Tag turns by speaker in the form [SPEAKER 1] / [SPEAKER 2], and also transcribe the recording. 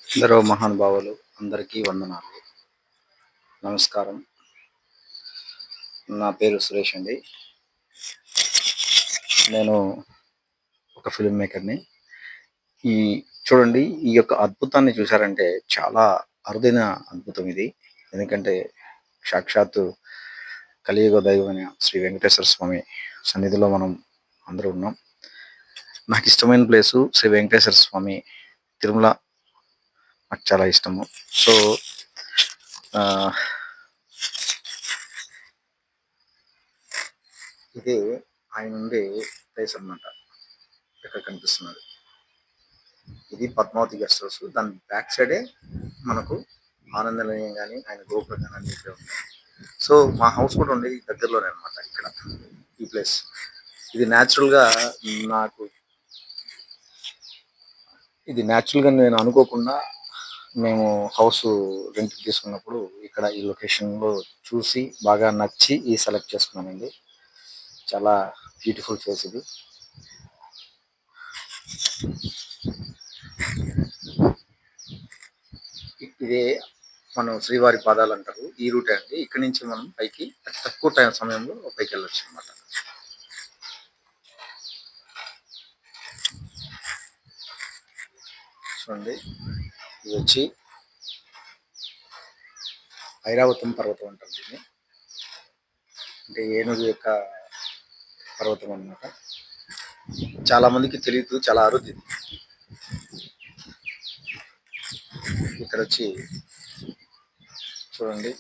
[SPEAKER 1] ఎందరో మహానుభావులు అందరికీ వందనాలు. నమస్కారం. నా పేరు సురేష్ అండి. నేను ఒక ఫిల్మ్ మేకర్‌ని. ఈ చూడండి, ఈ యొక్క అద్భుతాన్ని చూసారంటే చాలా అరుదైన అద్భుతం ఇది. ఎందుకంటే సాక్షాత్తు కలియుగ దైవమైన శ్రీ వెంకటేశ్వర స్వామి సన్నిధిలో మనం అందరూ ఉన్నాం. నాకిష్టమైన ప్లేసు శ్రీ వెంకటేశ్వర స్వామి తిరుమల నాకు చాలా ఇష్టము. సో, ఆహ్, ఇదే ఆయనుండే ప్లేస్ అనమాట. ఇక్కడ కనిపిస్తున్నది. ఇది పద్మావతి గెస్ట్ హౌస్. దాని బ్యాక్ సైడే మనకు ఆనంద నిలయం గాని, ఆయన గోపురం గాని అన్నీ ఇక్కడే ఉంటాయి. సో, మా హౌస్ కూడా ఉండేది దగ్గరలోనే అనమాట ఇక్కడ. ఈ ప్లేస్. ఇది నేచురల్‌గా నాకు ఇది నేచురల్‌గా నేను అనుకోకుండా మేము హౌసు రెంట్‌కి తీసుకున్నప్పుడు ఇక్కడ ఈ లొకేషన్‌లో చూసి బాగా నచ్చి సెలెక్ట్ చేసుకున్నానండి. చాలా బ్యూటిఫుల్ ప్లేస్ ఇది. ఇదే మనం శ్రీవారి పాదాలు అంటారు. ఈ రూటే అండి. ఇక్కడి నుంచి మనం పైకి అతి తక్కువ సమయంలో పైకెళ్ళొచ్చు అనమాట. చూడండి, ఇది వచ్చి ఐరావతం పర్వతం అంటారు దీన్ని. అంటే ఏనుగు యొక్క పర్వతం అన్నమాట. చాలా మందికి తెలియదు, చాలా అరుదు ఇది. ఇక్కడ వచ్చి చూడండి,